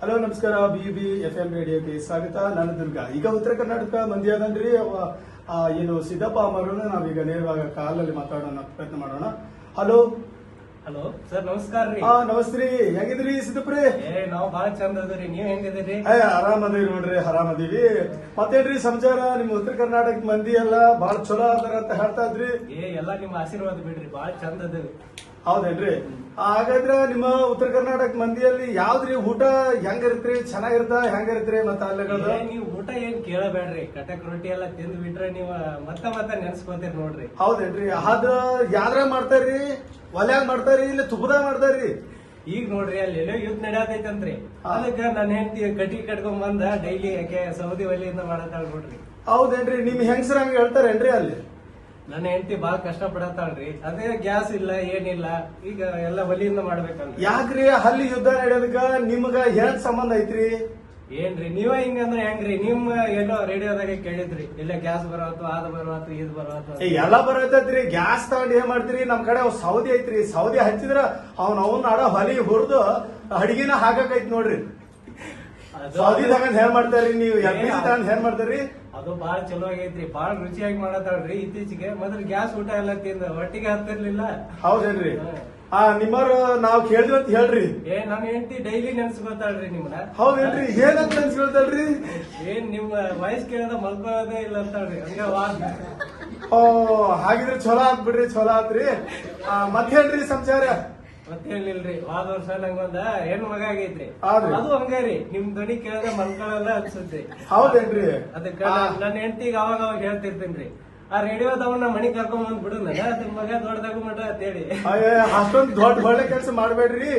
Hello ನಮಸ್ಕಾರ BB FM ರೇಡಿಯೋಗೆ ಸ್ವಾಗತ. ನಾನು ದುರ್ಗ. ಈಗ ಉತ್ತರ ಕರ್ನಾಟಕ ಮಂದಿ ಅದನ್ರಿ ಏನು ಸಿದ್ದಪ್ಪ ಅಮರನ್ನ ನಾವೀಗ ನೇರವಾಗಿ ಕಾಲಲ್ಲಿ ಮಾತಾಡೋಣ ಪ್ರಯತ್ನ ಮಾಡೋಣ. ಹಲೋ ಹಲೋ ಸರ್, ನಮಸ್ಕಾರ ರೀ. ನಮಸ್ತ್ರಿ. ಹೆಂಗಿದ್ರಿ ಸಿದ್ದಪ್ರಿ? ನಾವು ಬಾಳ ಚಂದ ಅದರಿ, ನೀವ್ ಹೆಂಗಿದಿರಿ? ಆರಾಮದೀವಿ ನೋಡ್ರಿ, ಆರಾಮದೀವಿ. ಮತ್ತೇನ್ರಿ ಸಮಾಚಾರ? ನಿಮ್ ಉತ್ತರ ಕರ್ನಾಟಕ ಮಂದಿ ಎಲ್ಲ ಬಾಳ ಚಲೋ ಅದಾರ ಅಂತ ಹೇಳ್ತಾ ಇದ್ರಿ. ಎಲ್ಲಾ ನಿಮ್ಮ ಆಶೀರ್ವಾದ ಬಿಡ್ರಿ, ಬಾಳ ಚಂದ ಅದರಿ. ಹೌದೇನ್ರಿ? ಹಾಗಾದ್ರೆ ನಿಮ್ಮ ಉತ್ತರ ಕರ್ನಾಟಕ ಮಂದಿಯಲ್ಲಿ ಯಾವ್ದ್ರಿ ಊಟ ಹೆಂಗಿರ್ತ್ರಿ? ಚೆನ್ನಾಗಿರ್ತ ಹೆಂಗಿರ್ತ್ರಿ? ಮತ್ತ ಅಲ್ಲಿಗಳದು ನೀವು ಊಟ ಏನ್ ಕೇಳಬೇಡ್ರಿ, ಕಟಕ್ ರೊಟ್ಟಿ ಎಲ್ಲ ತಿಂದು ಬಿಟ್ರೆ ನೀವು ಮತ್ತೆ ನೆನ್ಸ್ಕೊತೀರಿ ನೋಡ್ರಿ. ಹೌದೇನ್ರಿ? ಅದ ಯಾವ್ದ್ರಾಗ ಮಾಡ್ತಾರ್ರಿ? ಒಲ್ಯಾಗ ಮಾಡ್ತಾರ್ರಿ ಇಲ್ಲ ತುಪ್ಪದಾಗ ಮಾಡ್ತಾರ್ರಿ? ಈಗ ನೋಡ್ರಿ ಅಲ್ಲಿ ಎಲ್ಲೋ ಯುದ್ಧ ನಡೆಯತೈತಂತ್ರಿ, ಅದಕ್ಕ ನನ್ನ ಹೆಂಡತಿ ಕಟ್ಟಿ ಕಟ್ಕೊಂಡ್ ಬಂದ ಡೈಲಿ ಯಾಕೆ ಸೌದಿ ಒಲೆಯಿಂದ ಮಾಡತ್ತಾಳ ನೋಡ್ರಿ. ಹೌದೇನ್ರಿ? ನಿಮ್ ಹೆಂಗಸ್ರ ಹಂಗ ಹೇಳ್ತಾರೇನ್ರಿ ಅಲ್ಲಿ? ನನ್ನ ಹೆಂಡತಿ ಬಾಳ ಕಷ್ಟ ಪಡತ್ತಾಳ್ರಿ, ಅದೇ ಗ್ಯಾಸ್ ಇಲ್ಲ ಏನಿಲ್ಲ, ಈಗ ಎಲ್ಲ ಒಲಿಯಿಂದ ಮಾಡ್ಬೇಕಂತ. ಯಾಕ್ರಿ ಅಲ್ಲಿ ಯುದ್ಧ ನಡೆಯೋದಕ್ಕ ನಿಮ್ಗ ಏನ್ ಸಂಬಂಧ ಐತ್ರಿ? ಏನ್ರಿ ನೀವ ಹಿಂಗಂದ್ರೆ ಹೆಂಗ್ರಿ? ನಿಮ್ ಎಲ್ಲೋ ರೇಡಿಯೋದಾಗ ಕೇಳಿದ್ರಿ, ಇಲ್ಲ ಗ್ಯಾಸ್ ಬರವತ್ತು, ಅದ್ ಬರವತ್ತು, ಇದ್ ಬರವತ್ತು. ಎಲ್ಲ ಬರತೈತ್ರಿ. ಗ್ಯಾಸ್ ತಗೊಂಡ್ ಏನ್ ಮಾಡ್ತೀರಿ? ನಮ್ ಕಡೆ ಸೌದಿ ಐತ್ರಿ, ಸೌದಿ ಹಚ್ಚಿದ್ರ ಅವನ್ ಅಡ ಹೊಲಿ ಹುರಿದು ಅಡಿಗೆನ ಹಾಕೈತ್ ನೋಡ್ರಿ. ಸೌದಿ ತಗೊಂಡ್ ಏನ್ ಮಾಡ್ತಾರ್ರಿ ನೀವು? LPG ತಗೊಂಡ್ ಏನ್ ಮಾಡ್ತಾರ್ರಿ? ಅದು ಬಾಳ ಚಲೋ ಆಗೈತ್ರಿ, ಬಾಳ ರುಚಿಯಾಗಿ ಮಾಡತಾಳ್ರಿ ಇತ್ತೀಚೆಗೆ. ಮೊದಲು ಗ್ಯಾಸ್ ಊಟ ಎಲ್ಲ ತಿಂದ ಒಟ್ಟಿಗೆ ಹತ್ತಿರ್ಲಿಲ್ಲ. ಹೌದೇನ್ರಿ? ನಿಮ್ಮವ್ರು ನಾವ್ ಕೇಳಿದ್ವಿ ಅಂತ ಹೇಳ್ರಿ. ನನ್ನ ಹೆಂಡತಿ ಡೈಲಿ ನೆನ್ಸ್ಕೊತಾಳ್ರಿ ನಿಮ್ನ. ಹೌದೇನ್ರಿ? ಏನಂತ ನೆನ್ಸ್ಕೊಳ್ತಾಳ್ರಿ? ನಿಮ್ಮ ವಾಯ್ಸ್ ಕೇಳದ ಮಲ್ಕೊಳ್ಳೋದೇ ಇಲ್ಲ ಅಂತಾಳ್ರಿ, ಹಂಗ ವಾದ. ಹಾಗಿದ್ರೆ ಚಲೋ ಆತ್ ಬಿಡ್ರಿ, ಚಲೋ ಆತ್ರಿ. ಮತ್ತೇನ್ರಿ ಸಂಚಾರ? ಮತ್ತೇನಿಲ್ರಿ, ಹೋದ ವರ್ಷ ನಂಗೊಂದ ಹೆಣ್ ಮಗ ಆಗೈತ್ರಿ, ಹೌದ್ರಿ. ಅದು ಹಂಗಾರಿ ನಿಮ್ ಧ್ವನಿ ಕೇಳದ ಮಲ್ಕೊಳ್ಳಲ್ಲ ಅನ್ಸುತ್ತೆ. ಹೌದೇನ್ರಿ? ಅದಕ್ಕ ನನ್ನ ಹೆಂಡತಿಗೆ ಅವಾಗ ಹೇಳ್ತಿರ್ತೇನ್ರಿ, ಆ ರೇಡಿಯೋದವನ್ನ ಮನಿ ಕರ್ಕೊಂಡ್ ಬಂದ್ ಬಿಡು, ಅದ್ರ ಮಗ ದೊಡ್ಡದಾಗ ಮಟ ಅಂತೇಳಿ. ಅಷ್ಟೊಂದ್ ದೊಡ್ಡ ಒಳ್ಳೆ ಕೆಲಸ ಮಾಡ್ಬೇಡ್ರಿ.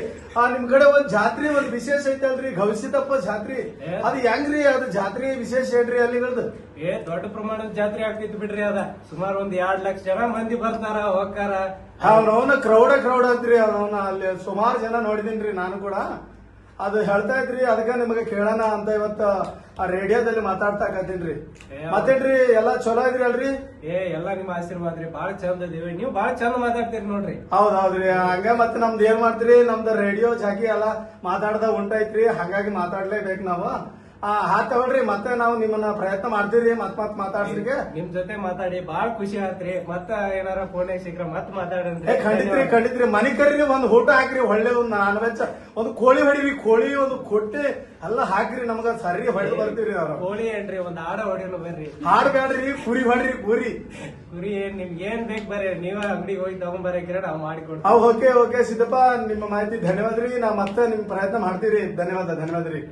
ನಿಮ್ ಕಡೆ ಒಂದ್ ಜಾತ್ರೆ ಒಂದ್ ವಿಶೇಷ ಐತಲ್ರಿ, ಗವಿಸಿದ್ದಪ್ಪ ಜಾತ್ರೆ. ಅದು ಹೆಂಗ್ರಿ? ಅದು ಜಾತ್ರೆ ವಿಶೇಷ ಏನ್ರಿ ಅಲ್ಲಿಗಳದ್ದು? ದೊಡ್ಡ ಪ್ರಮಾಣದ ಜಾತ್ರೆ ಆಗ್ತಿತ್ತು ಬಿಡ್ರಿ. ಅದ ಸುಮಾರು ಒಂದ್ 2 ಲಕ್ಷ ಜನ ಮಂದಿ ಬರ್ತಾರ ಹೋಗ್ತಾರ. ಅವನವನ ಕ್ರೌಡ ಅಂತ್ರಿ. ಅವನ ಅಲ್ಲಿ ಸುಮಾರು ಜನ ನೋಡಿದೀನ್ರಿ ನಾನು ಕೂಡ. ಅದು ಹೇಳ್ತಾ ಇದ್ರಿ, ಅದಕ್ಕ ನಿಮಗೆ ಕೇಳೋಣ ಅಂತ ಇವತ್ತ ಆ ರೇಡಿಯೋದಲ್ಲಿ ಮಾತಾಡ್ತಾಕತ್ತೀನ್ರಿ. ಮತ್ತೇನ್ರಿ ಎಲ್ಲಾ ಚಲೋ ಇದ್ರಿ ಅಲ್ರಿ? ಎಲ್ಲಾ ನಿಮ್ಮ ಆಶೀರ್ವಾದ ರೀ, ಬಾಳ ಚಂದ ಇದೀವಿ, ನೀವು ಬಾಳ ಚಂದ ಮಾತಾಡ್ತೀರಿ ನೋಡ್ರಿ. ಹೌದ್ರಿ. ಹಂಗ ಮತ್ತೆ ನಮ್ದು ಏನ್ ಮಾಡ್ತೀರಿ, ನಮ್ದು ರೇಡಿಯೋ ಜಾಗಿ ಎಲ್ಲ ಮಾತಾಡ್ದ ಉಂಟೈತ್ರಿ, ಹಾಗಾಗಿ ಮಾತಾಡ್ಲೇಬೇಕು ನಾವು. ತಗೊಳ್ರಿ, ಮತ್ತೆ ನಾವು ನಿಮ್ಮನ್ನ ಪ್ರಯತ್ನ ಮಾಡ್ತೀರಿ ಮತ್ ಮಾತಾಡ್ಸ್ಲಿಕ್ಕೆ. ನಿಮ್ ಜೊತೆ ಮಾತಾಡಿ ಬಾಳ ಖುಷಿ ಆತ್ರಿ. ಮತ್ತ ಏನಾರ ಫೋನ್ ಸಿಕ್ಕ್ರ ಮತ್ ಮಾತಾಡ್ರಿ. ಖಂಡಿತ್ರಿ. ಮನಿ ಕರೀರಿ, ಒಂದ್ ಊಟ ಹಾಕ್ರಿ, ಒಳ್ಳೆ ಒಂದು ನಾನ್ ವೆಜ್ ಒಂದು ಕೋಳಿ ಹೊಡಿರಿ, ಕೋಳಿ ಒಂದು ಕೊಟ್ಟೆ ಎಲ್ಲ ಹಾಕ್ರಿ, ನಮಗ ಸರಿ ಹೊಡೆದು ಬರ್ತೀರಿ. ಅವ್ರು ಕೋಳಿ ಏನ್ರಿ, ಒಂದ್ ಆಡ ಹೊಡಿಯೋನು ಬರ್ರಿ. ಹಾಡ್ ಬ್ಯಾಡ್ರಿ, ಕುರಿ ಹೊಡ್ರಿ, ಕುರಿ. ಕುರಿ ನಿಮ್ಗೆ ಏನ್ ಬೇಕು ಬರ್ರಿ, ನೀವ ಅಂಗಡಿಗೆ ಹೋಗಿ ತಗೊಂಬರಕಿರ ನಾವು ಮಾಡಿಕೊಡ್ತೀವಿ. ಓಕೆ ಸಿದ್ದಪ್ಪ, ನಿಮ್ಮ ಮಾಹಿತಿ ಧನ್ಯವಾದ ರೀ. ನಾವ್ ಮತ್ತೆ ನಿಮ್ ಪ್ರಯತ್ನ ಮಾಡ್ತೀರಿ. ಧನ್ಯವಾದ ರೀ.